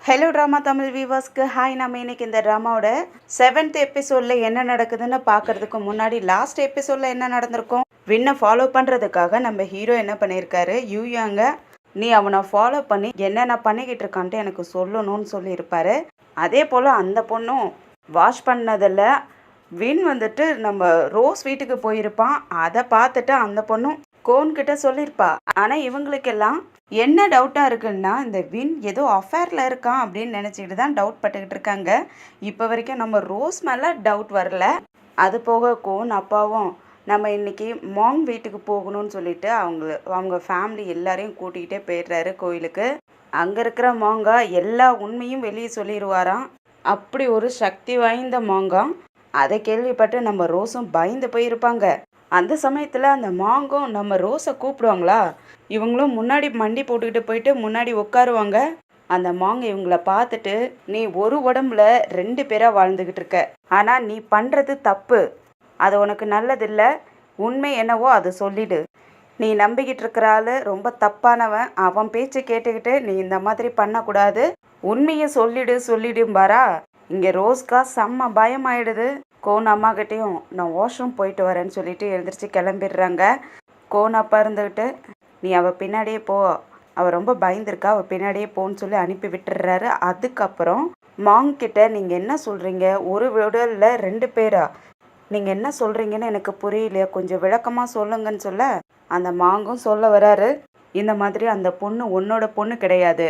Hello drama Tamil வியூவர்ஸ்க்கு hi. நம்ம இன்னைக்கு இந்த ட்ராமாவோட 7th எபிசோடில் என்ன நடக்குதுன்னு பார்க்கறதுக்கு முன்னாடி லாஸ்ட் எபிசோடில் என்ன நடந்திருக்கும், வின்னை ஃபாலோ பண்ணுறதுக்காக நம்ம ஹீரோ என்ன பண்ணியிருக்காரு, யூயாங்க நீ அவனை ஃபாலோ பண்ணி என்னென்ன பண்ணிக்கிட்டு இருக்கான்ட்டு எனக்கு சொல்லணும்னு சொல்லியிருப்பாரு. அதே போல் அந்த பொண்ணும் வாஷ் பண்ணதில் வின் வந்துட்டு நம்ம ரோஸ் வீட்டுக்கு போயிருப்பான். அதை பார்த்துட்டு அந்த பொண்ணும் கோன்கிட்ட சொல்லியிருப்பா. ஆனால் இவங்களுக்கெல்லாம் என்ன டவுட்டாக இருக்குன்னா, இந்த வின் ஏதோ அஃபேரில் இருக்கான் அப்படின்னு நினச்சிக்கிட்டு தான் டவுட் பட்டுக்கிட்டு இருக்காங்க. இப்போ வரைக்கும் நம்ம ரோஸ் மேலே டவுட் வரல. அது போக கோன் அப்பாவும் நம்ம இன்னைக்கு மாங் வீட்டுக்கு போகணும்னு சொல்லிட்டு அவங்க ஃபேமிலி எல்லாரையும் கூட்டிகிட்டே போயிடுறாரு கோயிலுக்கு. அங்கே இருக்கிற மாங்கா எல்லா உண்மையும் வெளியே சொல்லிடுவாராம். அப்படி ஒரு சக்தி வாய்ந்த மாங்கா. அதை கேள்விப்பட்டு நம்ம ரோஸும் பயந்து போயிருப்பாங்க. அந்த சமயத்தில் அந்த மாங்கும் நம்ம ரோஸை கூப்பிடுவாங்களா, இவங்களும் முன்னாடி மண்டி போட்டுக்கிட்டு போயிட்டு முன்னாடி உட்காருவாங்க. அந்த மாங்க இவங்கள பார்த்துட்டு, நீ ஒரு உடம்புல 2 பேராக வாழ்ந்துக்கிட்டு இருக்க, ஆனால் நீ பண்ணுறது தப்பு, அது உனக்கு நல்லதில்லை, உண்மை என்னவோ அதை சொல்லிடு, நீ நம்பிக்கிட்டு இருக்கிற ஆள் ரொம்ப தப்பானவன், அவன் பேச்சு கேட்டுக்கிட்டு நீ இந்த மாதிரி பண்ணக்கூடாது, உண்மையை சொல்லிடும்பாரா. இங்கே ரோஸ்கா செம்ம பயமாயிடுது. கோன் அம்மாக்கிட்டேயும் நான் வாஷ்ரூம் போயிட்டு வரேன்னு சொல்லிட்டு எழுந்திரிச்சு கிளம்பிடுறாங்க. கோன் அப்பா இருந்துக்கிட்டு நீ அவள் பின்னாடியே போ, அவள் ரொம்ப பயந்துருக்கா, அவள் பின்னாடியே போன்னு சொல்லி அனுப்பி விட்டுடுறாரு. அதுக்கப்புறம் மாங்கிட்ட நீங்கள் என்ன சொல்கிறீங்க, ஒரு உடலில் 2 பேரா, நீங்கள் என்ன சொல்கிறீங்கன்னு எனக்கு புரியலையா, கொஞ்சம் விளக்கமாக சொல்லுங்கன்னு சொல்ல அந்த மாங்கும் சொல்ல வராரு. இந்த மாதிரி அந்த பொண்ணு உன்னோட பொண்ணு கிடையாது,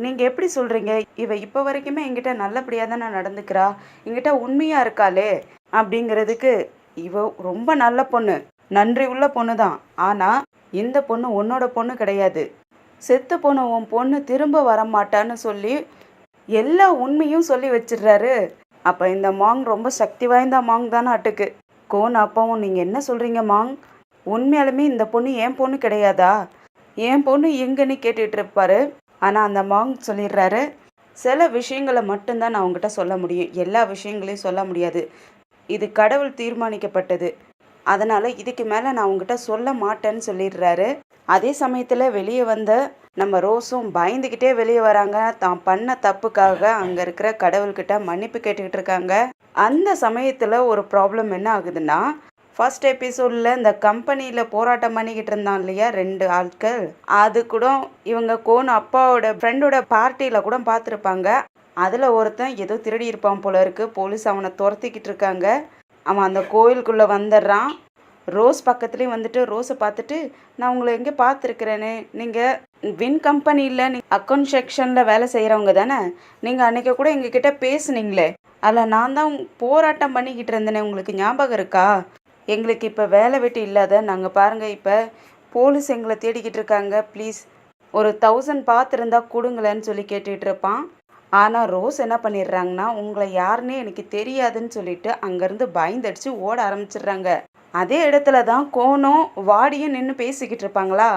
நீங்கள் எப்படி சொல்கிறீங்க, இவ இப்போ வரைக்குமே என்கிட்ட நல்லபடியாக தானே நடந்துக்கிறா, என்கிட்ட உண்மையாக இருக்காளே அப்படிங்கிறதுக்கு, இவ ரொம்ப நல்ல பொண்ணு, நன்றி உள்ள பொண்ணு தான், ஆனால் இந்த பொண்ணு உன்னோட பொண்ணு கிடையாது, செத்து போன உன் பொண்ணு திரும்ப வரமாட்டான்னு சொல்லி எல்லா உண்மையும் சொல்லி வச்சிடுறாரு. அப்போ இந்த மாங் ரொம்ப சக்தி வாய்ந்த மாங் தானே அட்டுக்கு. கோன் அப்பாவும் நீங்கள் என்ன சொல்கிறீங்க மாங், உண்மையாலுமே இந்த பொண்ணு என் பொண்ணு கிடையாதா, என் பொண்ணு எங்கன்னு கேட்டுட்டு இருப்பாரு. ஆனால் அந்த மாங் சொல்லிடுறாரு, சில விஷயங்களை மட்டும்தான் நான் உங்ககிட்ட சொல்ல முடியும், எல்லா விஷயங்களையும் சொல்ல முடியாது, இது கடவுள் தீர்மானிக்கப்பட்டது, அதனால் இதுக்கு மேலே நான் உங்ககிட்ட சொல்ல மாட்டேன்னு சொல்லிடுறாரு. அதே சமயத்தில் வெளியே வந்த நம்ம ரோஸும் பயந்துக்கிட்டே வெளியே வராங்க. தான் பண்ண தப்புக்காக அங்கே இருக்கிற கடவுள்கிட்ட மன்னிப்பு கேட்டுக்கிட்டு இருக்காங்க. அந்த சமயத்தில் ஒரு ப்ராப்ளம் என்ன ஆகுதுன்னா, ஃபர்ஸ்ட் எபிசோடில் இந்த கம்பெனியில் போராட்டம் பண்ணிக்கிட்டு இருந்தான் இல்லையா 2 ஆட்கள், அது கூட இவங்க கோன் அப்பாவோட ஃப்ரெண்டோட பார்ட்டியில் கூட பார்த்துருப்பாங்க. அதில் ஒருத்தன் ஏதோ திருடி இருப்பான் போல இருக்குது. போலீஸ் அவனை துரத்திக்கிட்டு இருக்காங்க. அவன் அந்த கோயிலுக்குள்ளே வந்துடுறான். ரோஸ் பக்கத்துலேயும் வந்துட்டு ரோஸை பார்த்துட்டு, நான் உங்களை எங்கே பார்த்துருக்குறேன்னு, நீங்கள் வின் கம்பெனியில் அக்கௌண்ட் செக்ஷனில் வேலை செய்கிறவங்க தானே, நீங்கள் அன்றைக்கி கூட எங்ககிட்ட பேசுனீங்களே, அதில் நான் தான் போராட்டம் பண்ணிக்கிட்டு இருந்தேனே, உங்களுக்கு ஞாபகம் இருக்கா, எங்களுக்கு இப்போ வேலை வெட்டி இல்லாத நாங்கள் பாருங்கள், இப்போ போலீஸ் எங்களை தேடிக்கிட்டு இருக்காங்க, ப்ளீஸ் ஒரு 1000 பார்த்துருந்தா கொடுங்களேன்னு சொல்லி கேட்டுக்கிட்டு இருப்பான். ஆனால் ரோஸ் என்ன பண்ணிடுறாங்கன்னா, உங்களை யாருன்னே எனக்கு தெரியாதுன்னு சொல்லிட்டு அங்கேருந்து பயந்தடிச்சு ஓட ஆரம்பிச்சிடுறாங்க. அதே இடத்துல தான் கோனும் வாடியும் நின்று பேசிக்கிட்டு இருப்பாங்களா.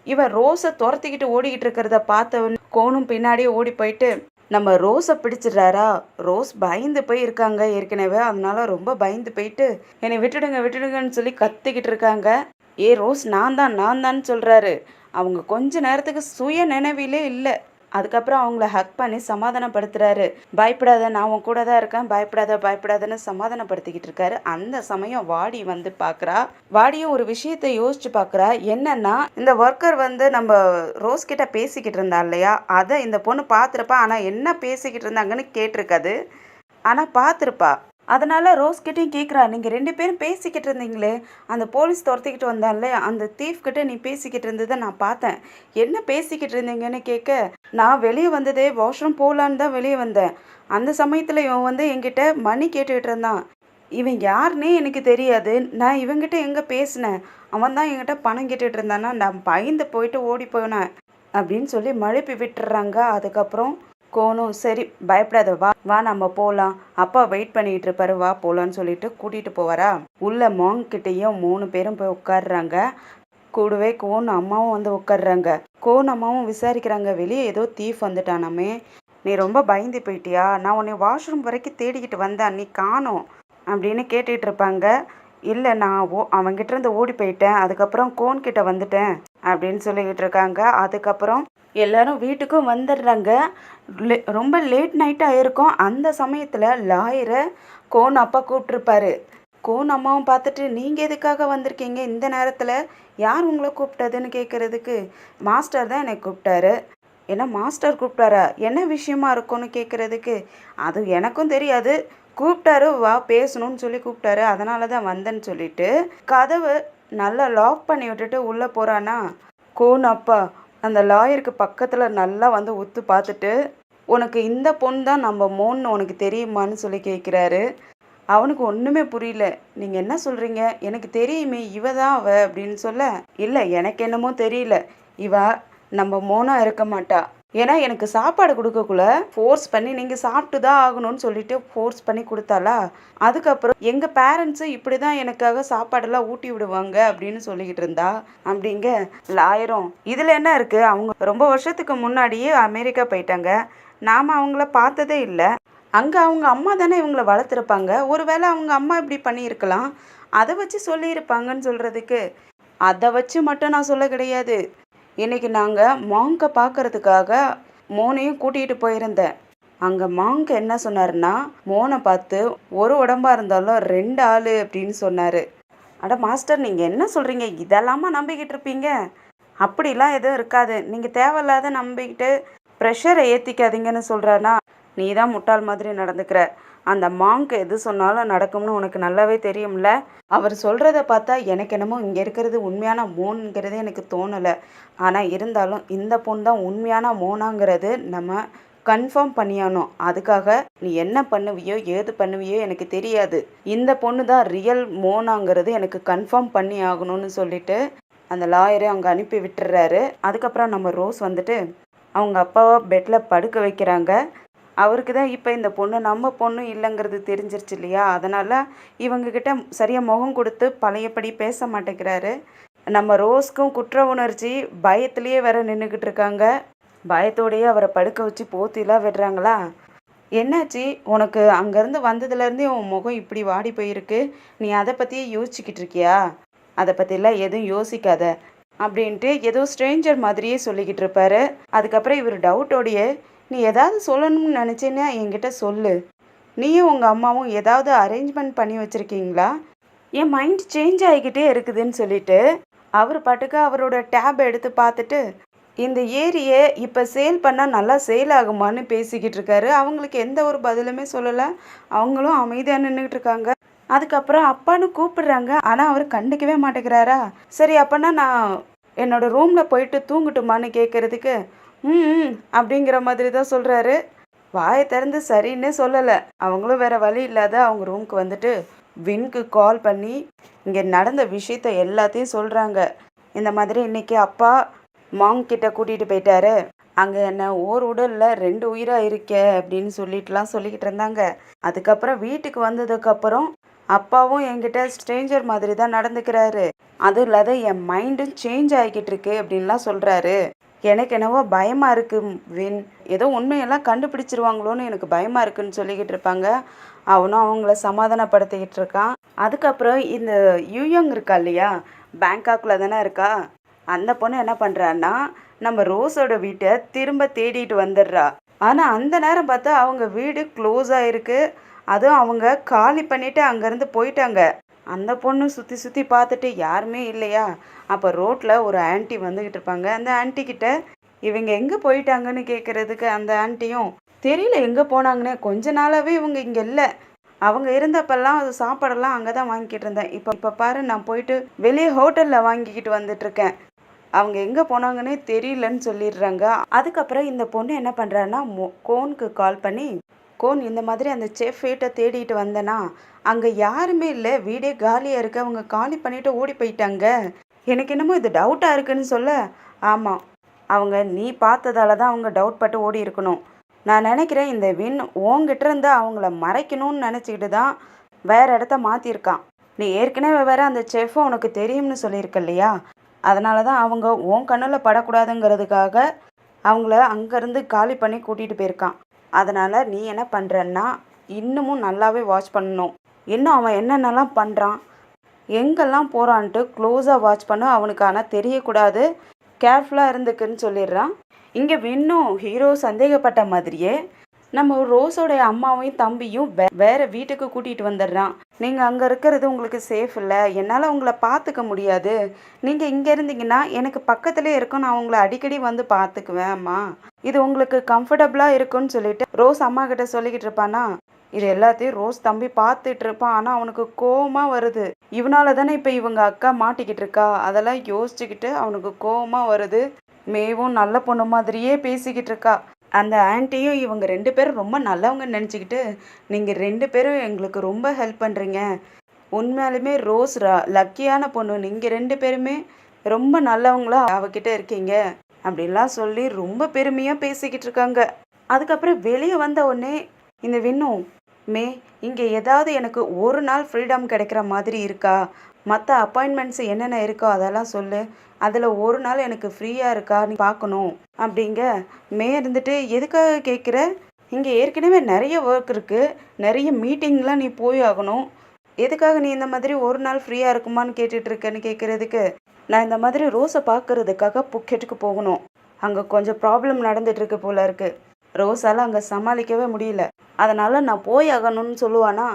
இவன் ரோஸை துரத்திக்கிட்டு ஓடிக்கிட்டு இருக்கிறத பார்த்தவன் கோனும் பின்னாடியே ஓடி போயிட்டு நம்ம ரோஸை பிடிச்சிடுறாரா. ரோஸ் பயந்து போய் இருக்காங்க ஏற்கனவே, அதனால ரொம்ப பயந்து போயிட்டு என்னை விட்டுடுங்கன்னு சொல்லி கத்திக்கிட்டு இருக்காங்க. ஏ ரோஸ் நான் தான் சொல்கிறாரு. அவங்க கொஞ்ச நேரத்துக்கு சுய நினைவிலே இல்லை. அதுக்கப்புறம் அவங்கள ஹக் பண்ணி சமாதானப்படுத்துறாரு. பயப்படாத, நான் உன் கூட தான் இருக்கேன், பயப்படாதன்னு சமாதானப்படுத்திக்கிட்டு இருக்காரு. அந்த சமயம் வாடி வந்து பார்க்குறா. வாடியும் ஒரு விஷயத்தை யோசிச்சு பார்க்குறா. என்னன்னா, இந்த ஒர்க்கர் வந்து நம்ம ரோஸ் கிட்ட பேசிக்கிட்டு இருந்தா இல்லையா, அதை இந்த பொண்ணு பார்த்துருப்பா. ஆனால் என்ன பேசிக்கிட்டு இருந்தாங்கன்னு கேட்டிருக்காது, ஆனால் பார்த்துருப்பா. அதனால் ரோஸ்கிட்டையும் கேட்குறா, நீங்கள் 2 பேரும் பேசிக்கிட்டு இருந்தீங்களே, அந்த போலீஸ் துரத்திக்கிட்டு வந்தான்ல, அந்த தீஃப்கிட்ட நீ பேசிக்கிட்டு இருந்ததை நான் பார்த்தேன், என்ன பேசிக்கிட்டு இருந்தீங்கன்னு கேட்க, நான் வெளியே வந்ததே வாஷ்ரூம் போகலான்னு தான் வெளியே வந்தேன், அந்த சமயத்தில் இவன் வந்து என்கிட்ட மணி கேட்டுக்கிட்டு இருந்தான், இவன் யாருன்னே எனக்கு தெரியாது, நான் இவங்கிட்ட எங்கே பேசினேன், அவன் தான் என்கிட்ட பணம் கேட்டுகிட்டு இருந்தானா, நான் பயந்து போயிட்டு ஓடி போனேன் அப்படின்னு சொல்லி மழுப்பி விட்டுறாங்க. அதுக்கப்புறம் கோனும் சரி பயப்படாத, வா நம்ம போகலாம், அப்பா வெயிட் பண்ணிக்கிட்டு இருப்பாரு, வா போகலான்னு சொல்லிட்டு கூட்டிகிட்டு போவாரா. உள்ள மாங்கிட்டையும் 3 பேரும் போய் உட்காடுறாங்க. கூடவே கோன் அம்மாவும் வந்து உட்காடுறாங்க. கோன் அம்மாவும் விசாரிக்கிறாங்க, வெளியே ஏதோ தீஃப் வந்துட்டானாமே, நீ ரொம்ப பயந்து போயிட்டியா, நான் உன்னை வாஷ்ரூம் வரைக்கும் தேடிக்கிட்டு வந்தேன், நீ காணோம் அப்படின்னு கேட்டுக்கிட்டு இருப்பாங்க. இல்லை நான் அவன்கிட்ட இருந்து ஓடி போயிட்டேன், அதுக்கப்புறம் கோன்கிட்ட வந்துட்டேன் அப்படின்னு சொல்லிக்கிட்டு இருக்காங்க. அதுக்கப்புறம் எல்லாரும் வீட்டுக்கும் வந்துடுறாங்க. ரொம்ப லேட் நைட் ஆயிருக்கும். அந்த சமயத்தில் லாயரை கோன் அப்பா கூப்பிட்ருப்பாரு. கோன் அம்மாவும் பார்த்துட்டு, நீங்கள் எதுக்காக வந்திருக்கீங்க இந்த நேரத்தில், யார் உங்களை கூப்பிட்டதுன்னு கேட்குறதுக்கு, மாஸ்டர் தான் என்னை கூப்பிட்டாரு. என்ன மாஸ்டர் கூப்பிட்டாரா, என்ன விஷயமா இருக்கும்னு கேட்குறதுக்கு, அது எனக்கும் தெரியாது, கூப்பிட்டாரு வா பேசணும்னு சொல்லி கூப்பிட்டாரு, அதனால தான் வந்தேன்னு சொல்லிட்டு கதவை நல்லா லாக் பண்ணி விட்டுட்டு உள்ளே போகிறானா கோன் அப்பா அந்த லாயருக்கு பக்கத்தில் நல்லா வந்து உத்து பார்த்துட்டு, உனக்கு இந்த பொண்ணு தான் நம்ம மோன்னு உனக்கு தெரியுமான்னு சொல்லி கேட்குறாரு. அவனுக்கு ஒன்றுமே புரியல. நீங்கள் என்ன சொல்கிறீங்க, எனக்கு தெரியுமே இவ தான் அவ அப்படின்னு சொல்ல, இல்லை எனக்கு என்னமோ தெரியல, இவ நம்ம மோனா இருக்க மாட்டா. ஏன்னா எனக்கு சாப்பாடு கொடுக்கக்குள்ள ஃபோர்ஸ் பண்ணி நீங்கள் சாப்பிட்டு தான் ஆகணும்னு சொல்லிட்டு ஃபோர்ஸ் பண்ணி கொடுத்தாளா, அதுக்கப்புறம் எங்கள் பேரண்ட்ஸு இப்படி தான் எனக்காக சாப்பாடெல்லாம் ஊட்டி விடுவாங்க அப்படின்னு சொல்லிக்கிட்டு இருந்தா. அப்படிங்க லாயரும், இதில் என்ன இருக்குது, அவங்க ரொம்ப வருஷத்துக்கு முன்னாடியே அமெரிக்கா போயிட்டாங்க, நாம் அவங்கள பார்த்ததே இல்லை, அங்கே அவங்க அம்மா தானே இவங்கள வளர்த்துருப்பாங்க, ஒருவேளை அவங்க அம்மா இப்படி பண்ணியிருக்கலாம், அதை வச்சு சொல்லியிருப்பாங்கன்னு சொல்கிறதுக்கு, அதை வச்சு மட்டும் நான் சொல்ல கிடையாது. இன்றைக்கி நாங்கள் மாங்கை பார்க்கறதுக்காக மோனையும் கூட்டிகிட்டு போயிருந்தேன். அங்கே மாங்க என்ன சொன்னார்னா, மோனை பார்த்து ஒரு உடம்பாக இருந்தாலும் 2 ஆள் அப்படின்னு சொன்னார். அட மாஸ்டர், நீங்கள் என்ன சொல்கிறீங்க, இதெல்லாமா நம்பிக்கிட்டு இருப்பீங்க, அப்படிலாம் எதுவும் இருக்காது, நீங்கள் தேவையில்லாத நம்பிக்கிட்டு ப்ரெஷரை ஏற்றிக்காதீங்கன்னு சொல்கிறானா, நீ தான் முட்டாள் மாதிரி நடந்துக்கிற, அந்த மாங்க் எது சொன்னாலும் நடக்கும்னு உனக்கு நல்லாவே தெரியும்ல. அவர் சொல்கிறத பார்த்தா எனக்கு என்னமோ இங்கே இருக்கிறது உண்மையான மோனுங்கிறதே எனக்கு தோணலை. ஆனால் இருந்தாலும் இந்த பொண்ணு தான் உண்மையான மோனாங்கிறது நம்ம கன்ஃபார்ம் பண்ணியானோம். அதுக்காக நீ என்ன பண்ணுவியோ ஏது பண்ணுவியோ எனக்கு தெரியாது, இந்த பொண்ணு தான் ரியல் மோனாங்கிறது எனக்கு கன்ஃபார்ம் பண்ணி ஆகணும்னு சொல்லிட்டு அந்த லாயரை அங்கே அனுப்பி விட்டுறாரு. அதுக்கப்புறம் நம்ம ரோஸ் வந்துட்டு அவங்க அப்பாவை பெட்டில் படுக்க வைக்கிறாங்க. அவருக்கு தான் இப்போ இந்த பொண்ணு நம்ம பொண்ணு இல்லைங்கிறது தெரிஞ்சிருச்சு இல்லையா, அதனால் இவங்கக்கிட்ட சரியாக முகம் கொடுத்து பழையபடி பேச மாட்டேங்கிறாரு. நம்ம ரோஸ்க்கும் குற்ற உணர்ச்சி பயத்துலேயே வேற நின்றுக்கிட்டு இருக்காங்க. பயத்தோடையே அவரை படுக்க வச்சு போத்திலாம் விடுறாங்களா. என்னாச்சு உனக்கு, அங்கேருந்து வந்ததுலேருந்தே உன் முகம் இப்படி வாடி போயிருக்கு, நீ அதை பற்றியே யோசிச்சுக்கிட்டு இருக்கியா, அதை பற்றிலாம் எதுவும் யோசிக்காத அப்படின்ட்டு ஏதோ ஸ்ட்ரேஞ்சர் மாதிரியே சொல்லிக்கிட்டு இருப்பாரு. அதுக்கப்புறம் இவர் டவுட்டோடையே, நீ ஏதாவது சொல்லணும்னு நினச்சேன்னா என்கிட்ட சொல்லு, நீயும் உங்கள் அம்மாவும் ஏதாவது அரேஞ்ச்மெண்ட் பண்ணி வச்சுருக்கீங்களா, என் மைண்ட் சேஞ்ச் ஆகிக்கிட்டே இருக்குதுன்னு சொல்லிட்டு அவர் பாட்டுக்கு அவரோட டேப் எடுத்து பார்த்துட்டு, இந்த ஏரியை இப்போ சேல் பண்ணால் நல்லா சேல் ஆகுமான்னு பேசிக்கிட்டு இருக்காரு. அவங்களுக்கு எந்த ஒரு பதிலுமே சொல்லலை, அவங்களும் அமைதியாக நின்றுக்கிட்டு இருக்காங்க. அதுக்கப்புறம் அப்பான்னு கூப்பிடுறாங்க, ஆனால் அவர் கண்டுக்கவே மாட்டேங்கிறாரா. சரி அப்போனா நான் என்னோடய ரூமில் போயிட்டு தூங்கட்டுமான்னு கேட்குறதுக்கு, அப்படிங்கிற மாதிரி தான் சொல்கிறாரு. வாயை திறந்து சரின்னே சொல்லலை. அவங்களும் வேறு வழி இல்லாத அவங்க ரூமுக்கு வந்துட்டு வின்க்கு கால் பண்ணி இங்கே நடந்த விஷயத்த எல்லாத்தையும் சொல்கிறாங்க. இந்த மாதிரி இன்றைக்கி அப்பா மாங்கிட்ட கூட்டிகிட்டு போயிட்டாரு, அங்கே என்ன ஓர் உடலில் 2 உயிராக இருக்க அப்படின்னு சொல்லிக்கிட்டு இருந்தாங்க. அதுக்கப்புறம் வீட்டுக்கு வந்ததுக்கப்புறம் அப்பாவும் என்கிட்ட ஸ்ட்ரேஞ்சர் மாதிரி தான் நடந்துக்கிறாரு, அதுவும் இல்லாத என் மைண்டும் சேஞ்ச் ஆகிக்கிட்டு இருக்கு அப்படின்லாம் சொல்கிறாரு. எனக்கு என்னவோ பயமாக இருக்குது வின், ஏதோ உண்மையெல்லாம் கண்டுபிடிச்சிருவாங்களோன்னு எனக்கு பயமாக இருக்குன்னு சொல்லிக்கிட்டு இருப்பாங்க. அவனும் அவங்கள சமாதானப்படுத்திக்கிட்டு இருக்கான். அதுக்கப்புறம் இந்த யூயோங் இருக்கா இல்லையா, பேங்காக்கில் தானே இருக்கா, அந்த பொண்ணு என்ன பண்ணுறான்னா நம்ம ரோஸோட வீட்டை திரும்ப தேடிட்டு வந்துடுறா. ஆனால் அந்த நேரம் பார்த்தா அவங்க வீடு க்ளோஸாக இருக்குது, அதுவும் அவங்க காலி பண்ணிவிட்டு அங்கேருந்து போயிட்டாங்க. அந்த பொண்ணு சுற்றி சுற்றி பார்த்துட்டு யாருமே இல்லையா, அப்போ ரோட்டில் ஒரு ஆன்ட்டி வந்துக்கிட்டு இருப்பாங்க. அந்த ஆன்ட்டிக்கிட்ட இவங்க எங்கே போயிட்டாங்கன்னு கேட்குறதுக்கு அந்த ஆன்ட்டியும் தெரியல எங்கே போனாங்கன்னே, கொஞ்ச நாளாகவே இவங்க இங்கே இல்லை, அவங்க இருந்தப்பெல்லாம் அது சாப்பாடெல்லாம் அங்கே தான் வாங்கிக்கிட்டு இருந்தேன், இப்போ பாரு நான் போயிட்டு வெளியே ஹோட்டலில் வாங்கிக்கிட்டு வந்துட்டுருக்கேன், அவங்க எங்கே போனாங்கன்னே தெரியலன்னு சொல்லிடுறாங்க. அதுக்கப்புறம் இந்த பொண்ணு என்ன பண்ணுறான்னா கோனுக்கு கால் பண்ணி, கோன் இந்த மாதிரி அந்த செஃப் வீட்டை தேடிட்டு வந்தேன்னா அங்கே யாருமே இல்லை, வீடே காலியாக இருக்குது, அவங்க காலி பண்ணிவிட்டு ஓடி போயிட்டாங்க, எனக்கு என்னமோ இது டவுட்டாக இருக்குன்னு சொல்ல, ஆமாம் அவங்க நீ பார்த்ததால தான் அவங்க டவுட் பட்டு ஓடி இருக்கணும், நான் நினைக்கிறேன் இந்த வின் உங்ககிட்ட இருந்து அவங்கள மறைக்கணும்னு நினச்சிக்கிட்டு தான் வேறு இடத்த மாற்றிருக்கான், நீ ஏற்கனவே வேறு அந்த செஃப்பை உனக்கு தெரியும்னு சொல்லியிருக்க இல்லையா, அதனால தான் அவங்க உன் கண்ணில் படக்கூடாதுங்கிறதுக்காக அவங்கள அங்கேருந்து காலி பண்ணி கூட்டிகிட்டு போயிருக்கான், அதனால் நீ என்ன பண்ணுறன்னா இன்னமும் நல்லாவே வாட்ச் பண்ணணும், இன்னும் அவன் என்னென்னலாம் பண்ணுறான் எங்கெல்லாம் போகிறான்ட்டு க்ளோஸாக வாட்ச் பண்ண, அவனுக்கு ஆனால் தெரியக்கூடாது, கேர்ஃபுல்லாக இருந்துக்குன்னு சொல்லிடுறான். இங்கே வின்னும் ஹீரோ சந்தேகப்பட்ட மாதிரியே நம்ம ரோஸோடைய அம்மாவையும் தம்பியும் வேற வீட்டுக்கு கூட்டிகிட்டு வந்துடுறான். நீங்கள் அங்கே இருக்கிறது உங்களுக்கு சேஃப் இல்லை, என்னால் உங்களை பார்த்துக்க முடியாது, நீங்கள் இங்கே இருந்தீங்கன்னா எனக்கு பக்கத்துலேயே இருக்கும், நான் உங்களை அடிக்கடி வந்து பார்த்துக்குவேன் அம்மா, இது உங்களுக்கு கம்ஃபர்டபுளாக இருக்குன்னு சொல்லிட்டு ரோஸ் அம்மா கிட்ட சொல்லிக்கிட்டு இருப்பானா. இது எல்லாத்தையும் ரோஸ் தம்பி பார்த்துட்டு இருப்பான். ஆனால் அவனுக்கு கோவமாக வருது. இவனால தானே இப்போ இவங்க அக்கா மாட்டிக்கிட்டு இருக்கா, அதெல்லாம் யோசிச்சுக்கிட்டு அவனுக்கு கோவமாக வருது. மேவும் நல்ல பொண்ணு மாதிரியே பேசிக்கிட்டு இருக்கா. அந்த ஆன்ட்டியும் இவங்க 2 பேரும் ரொம்ப நல்லவங்கன்னு நினச்சிக்கிட்டு, நீங்கள் 2 பேரும் எங்களுக்கு ரொம்ப ஹெல்ப் பண்ணுறீங்க, உண்மையாலுமே ரோஸ் லக்கியான பொண்ணு, நீங்கள் 2 பேருமே ரொம்ப நல்லவங்களா அவகிட்ட இருக்கீங்க அப்படின்லாம் சொல்லி ரொம்ப பெருமையாக பேசிக்கிட்டு இருக்காங்க. அதுக்கப்புறம் வெளியே வந்த உடனே இந்த வின்னும், இங்கே ஏதாவது எனக்கு ஒரு நாள் ஃப்ரீடம் கிடைக்கிற மாதிரி இருக்கா, மற்ற அப்பாயின்மெண்ட்ஸ் என்னென்ன இருக்கோ அதெல்லாம் சொல்லு, அதில் ஒரு நாள் எனக்கு ஃப்ரீயாக இருக்கா நீ பார்க்கணும் அப்படிங்க. இருந்துட்டு எதுக்காக கேட்குற, இங்கே ஏற்கனவே நிறைய ஒர்க் இருக்குது, நிறைய மீட்டிங்லாம் நீ போய் ஆகணும், எதுக்காக நீ இந்த மாதிரி ஒரு நாள் ஃப்ரீயாக இருக்குமான்னு கேட்டுட்ருக்கேன்னு கேட்குறதுக்கு, நான் இந்த மாதிரி ரோஸை பார்க்குறதுக்காக புக்கெட்டுக்கு போகணும், அங்கே கொஞ்சம் ப்ராப்ளம் நடந்துகிட்ருக்கு போல இருக்குது, ரோஸால் அங்கே சமாளிக்கவே முடியல, அதனால் நான் போய் ஆகணும்னு சொல்லுவானா.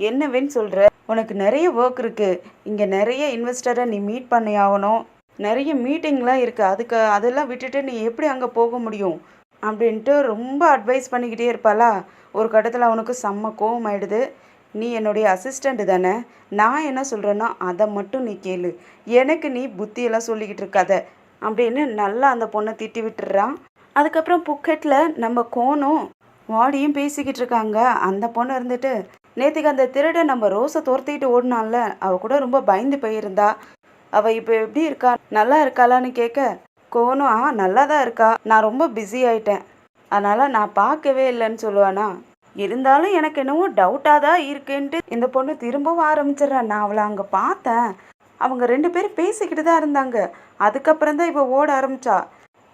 என்னவேன்னு சொல்கிற, உனக்கு நிறைய ஒர்க் இருக்குது, இங்கே நிறைய இன்வெஸ்டரை நீ மீட் பண்ணி ஆகணும், நிறைய மீட்டிங்லாம் இருக்குது, அதெல்லாம் விட்டுட்டு நீ எப்படி அங்கே போக முடியும் அப்படின்ட்டு ரொம்ப அட்வைஸ் பண்ணிக்கிட்டே இருப்பாளா. ஒரு கட்டத்தில் அவனுக்கு செம்ம கோவம் ஆயிடுது. நீ என்னுடைய அசிஸ்டண்ட்டு தானே, நான் என்ன சொல்கிறேன்னா அதை மட்டும் நீ கேளு, எனக்கு நீ புத்தியெல்லாம் சொல்லிக்கிட்டு இருக்காத அப்படின்னு நல்லா அந்த பொண்ணை திட்டி விட்டுறான். அதுக்கப்புறம் புக்கெட்டில் நம்ம கோனும் வாடியும் பேசிக்கிட்டு இருக்காங்க. அந்த பொண்ணு இருந்துட்டு, நேற்றுக்கு அந்த திருட நம்ம ரோஸை துரத்திக்கிட்டு ஓடினான்ல, அவள் கூட ரொம்ப பயந்து போயிருந்தா, அவள் இப்போ எப்படி இருக்கா, நல்லா இருக்காளான்னு கேட்க, கோனும் நல்லா தான் இருக்கா, நான் ரொம்ப பிஸி ஆயிட்டேன், அதனால் நான் பார்க்கவே இல்லைன்னு சொல்லுவானா. இருந்தாலும் எனக்கு என்னவோ டவுட்டாக தான் இருக்குன்ட்டு இந்த பொண்ணு திரும்பவும் ஆரம்பிச்சிட்றான். நான் அவளை அங்கே பார்த்தேன், அவங்க 2 பேரும் பேசிக்கிட்டு தான் இருந்தாங்க, அதுக்கப்புறம் தான் இப்போ ஓட ஆரம்பித்தா,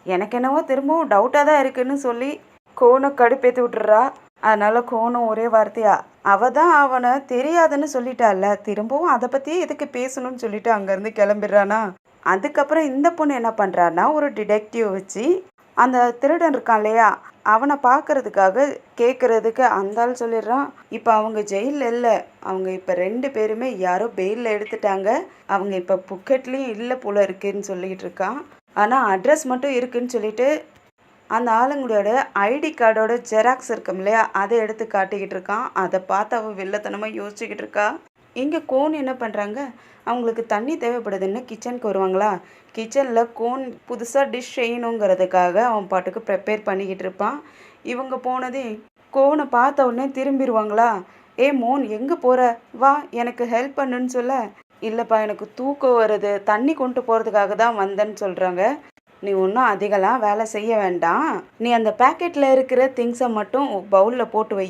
எனக்கு என்னவோ திரும்பவும் டவுட்டாக தான் இருக்குன்னு சொல்லி கோனை கடுப்பேற்றி விட்டுறா. அதனால் கோனும் ஒரே வார்த்தையா, அவள் தான் அவனை தெரியாதுன்னு சொல்லிட்டால, திரும்பவும் அதை பற்றியே எதுக்கு பேசணும்னு சொல்லிட்டு அங்கேருந்து கிளம்பிடுறானா. அதுக்கப்புறம் இந்த பொண்ணு என்ன பண்ணுறான்னா, ஒரு டிடெக்டிவ் வச்சு அந்த திருடன் இருக்கான் இல்லையா, அவனை பார்க்கறதுக்காக கேட்குறதுக்கு அந்த ஆள் சொல்லிடுறான், இப்போ அவங்க ஜெயிலில் இல்லை, அவங்க இப்போ 2 பேருமே யாரோ பெயிலில் எடுத்துட்டாங்க, அவங்க இப்போ புக்கெட்லேயும் இல்லை போல இருக்குன்னு சொல்லிகிட்டு இருக்கான். ஆனால் அட்ரஸ் மட்டும் இருக்குன்னு சொல்லிட்டு அந்த ஆளுங்களோட ஐடி கார்டோட ஜெராக்ஸ் இருக்கும் இல்லையா, அதை எடுத்து காட்டிக்கிட்டு இருக்கான். அதை பார்த்து அவள் வில்லத்தனமாக யோசிச்சுக்கிட்டு இருக்கா. இங்கே கோன் என்ன பண்ணுறாங்க, அவங்களுக்கு தண்ணி தேவைப்படுதுன்னு கிச்சனுக்கு வருவாங்களா, கிச்சனில் கோன் புதுசாக டிஷ் செய்யணுங்கிறதுக்காக அவன் பாட்டுக்கு ப்ரிப்பேர் பண்ணிக்கிட்டு இருப்பான். இவங்க போனதே கோனை பார்த்த உடனே திரும்பிடுவாங்களா. மோன் எங்கே போகிற, வா எனக்கு ஹெல்ப் பண்ணுன்னு சொல்ல, இல்லைப்பா எனக்கு தூக்கம் வருது, தண்ணி கொண்டு போகிறதுக்காக தான் வந்தேன்னு சொல்கிறாங்க. நீ ஒன்றும் அதிகலாம் வேலை செய்ய வேண்டாம், நீ அந்த பேக்கெட்டில் இருக்கிற திங்ஸை மட்டும் பவுலில் போட்டு வை,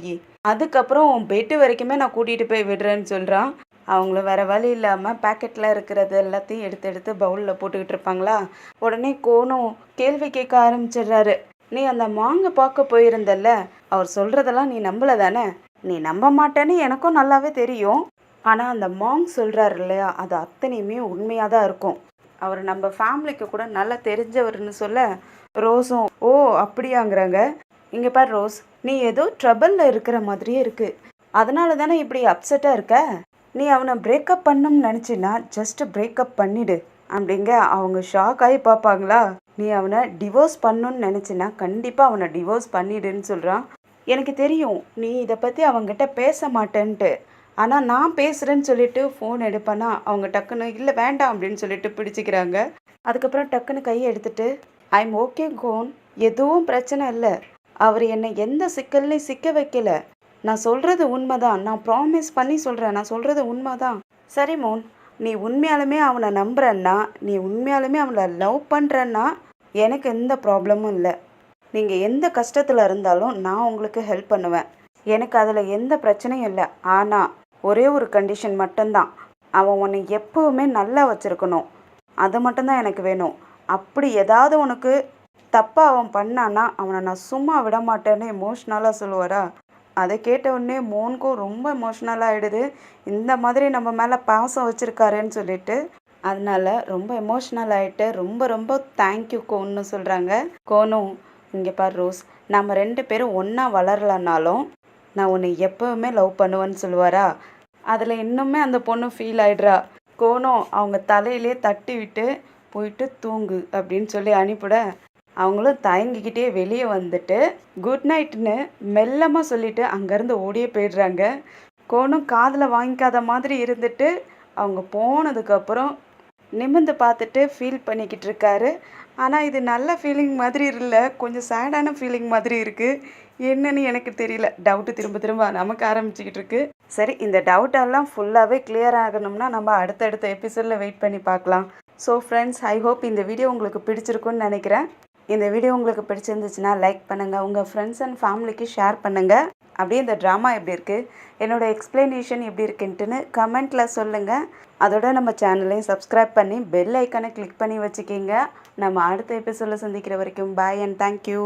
அதுக்கப்புறம் உன் பெட்டு வரைக்குமே நான் கூட்டிகிட்டு போய் விடுறேன்னு சொல்கிறான். அவங்களும் வேறு வழி இல்லாமல் பேக்கெட்டில் இருக்கிறது எல்லாத்தையும் எடுத்து பவுலில் போட்டுக்கிட்டு இருப்பாங்களா. உடனே கோனும் கேள்வி கேட்க ஆரம்பிச்சிடுறாரு, நீ அந்த மாங்கை பார்க்க போயிருந்தல்ல, அவர் சொல்கிறதெல்லாம் நீ நம்பலை தானே, நீ நம்ப மாட்டேன்னு எனக்கும் நல்லாவே தெரியும், ஆனால் அந்த மாங் சொல்கிறாரு இல்லையா, அது அத்தனையுமே உண்மையாக தான் இருக்கும், அவர் நம்ம ஃபேமிலிக்கு கூட நல்லா தெரிஞ்சவர்னு சொல்ல, ரோஸும் ஓ அப்படியாங்கிறாங்க. இங்கே பார் ரோஸ், நீ ஏதோ ட்ரபிளில் இருக்கிற மாதிரியே இருக்குது, அதனால தானே இப்படி அப்செட்டாக இருக்க, நீ அவனை பிரேக்கப் பண்ணணும்னு நினச்சின்னா ஜஸ்ட் பிரேக்கப் பண்ணிடு அப்படிங்க. அவங்க ஷாக் ஆகி பார்ப்பாங்களா. நீ அவனை டிவோர்ஸ் பண்ணணும்னு நினச்சின்னா கண்டிப்பாக அவனை டிவோர்ஸ் பண்ணிடுன்னு சொல்கிறான். எனக்கு தெரியும் நீ இதை பற்றி அவங்ககிட்ட பேச மாட்டேன்ட்டு, ஆனால் நான் பேசுகிறேன்னு சொல்லிட்டு ஃபோன் எடுப்பேன்னா அவங்க டக்குன்னு இல்லை வேண்டாம் அப்படின்னு சொல்லிட்டு பிடிச்சிக்கிறாங்க. அதுக்கப்புறம் டக்குன்னு கையை எடுத்துட்டு, ஐம் ஓகே கோன், எதுவும் பிரச்சனை இல்லை, அவர் என்னை எந்த சிக்கல்லையும் சிக்க வைக்கல, நான் சொல்கிறது உண்மைதான், நான் ப்ராமிஸ் பண்ணி சொல்கிறேன், நான் சொல்கிறது உண்மைதான். சரி மோன், நீ உண்மையாலுமே அவனை நம்புறன்னா, நீ உண்மையாலுமே அவனை லவ் பண்ணுறன்னா எனக்கு எந்த ப்ராப்ளமும் இல்லை, நீங்கள் எந்த கஷ்டத்தில் இருந்தாலும் நான் உங்களுக்கு ஹெல்ப் பண்ணுவேன், எனக்கு அதில் எந்த பிரச்சனையும் இல்லை, ஆனால் ஒரே ஒரு கண்டிஷன் மட்டும்தான், அவன் உன்னை எப்போவுமே நல்லா வச்சுருக்கணும், அது மட்டும்தான் எனக்கு வேணும், அப்படி ஏதாவது உனக்கு தப்பாக அவன் பண்ணான்னா அவனை நான் சும்மா விட மாட்டேன்னு எமோஷ்னலாக சொல்லுவாரா. அதை கேட்ட உடனே மோனுக்கும் ரொம்ப எமோஷ்னலாக ஆகிடுது, இந்த மாதிரி நம்ம மேலே பாசம் வச்சுருக்காருன்னு சொல்லிட்டு அதனால ரொம்ப எமோஷ்னல் ஆகிட்டு ரொம்ப ரொம்ப தேங்க்யூ கோன்னு சொல்கிறாங்க. கோனும் இங்கே பார் ரோஸ், நம்ம 2 பேரும் ஒன்றா வளரலனாலும் நான் உன்னை எப்போவுமே லவ் பண்ணுவேன்னு சொல்லுவாரா. அதில் இன்னுமே அந்த பொண்ணு ஃபீல் ஆயிடுறா. கோனும் அவங்க தலையிலே தட்டி விட்டு போயிட்டு தூங்கு அப்படின்னு சொல்லி அனுப்பிவிட அவங்களும் தயங்கிக்கிட்டே வெளியே வந்துட்டு குட் நைட்னு மெல்லமாக சொல்லிட்டு அங்கேருந்து ஓடியே போயிடுறாங்க. கோனும் காதில் வாங்கிக்காத மாதிரி இருந்துட்டு அவங்க போனதுக்கப்புறம் நிமிர்ந்து பார்த்துட்டு ஃபீல் பண்ணிக்கிட்டு இருக்காரு. ஆனால் இது நல்ல ஃபீலிங் மாதிரி இல்லை, கொஞ்சம் சேடான ஃபீலிங் மாதிரி இருக்குது. என்னன்னு எனக்கு தெரியல. டவுட்டு திரும்ப திரும்ப நமக்கு ஆரம்பிச்சுக்கிட்டு இருக்கு. சரி, இந்த டவுட்டெல்லாம் ஃபுல்லாகவே கிளியர் ஆகணும்னா நம்ம அடுத்தடுத்த எபிசோடில் வெயிட் பண்ணி பார்க்கலாம். ஸோ ஃப்ரெண்ட்ஸ், ஐ ஹோப் இந்த வீடியோ உங்களுக்கு பிடிச்சிருக்குன்னு நினைக்கிறேன். இந்த வீடியோ உங்களுக்கு பிடிச்சிருந்துச்சுன்னா லைக் பண்ணுங்கள், உங்கள் ஃப்ரெண்ட்ஸ் அண்ட் ஃபேமிலிக்கு ஷேர் பண்ணுங்கள். அப்படியே இந்த ட்ராமா எப்படி இருக்குது, என்னோடய எக்ஸ்ப்ளனேஷன் எப்படி இருக்குன்ட்டுன்னு கமெண்ட்டில் சொல்லுங்கள். அதோட நம்ம சேனலையும் சப்ஸ்கிரைப் பண்ணி பெல் ஐக்கானை கிளிக் பண்ணி வச்சுக்கிங்க. நம்ம அடுத்த எபிசோடில் சந்திக்கிற வரைக்கும் பாய் அண்ட் தேங்க்யூ.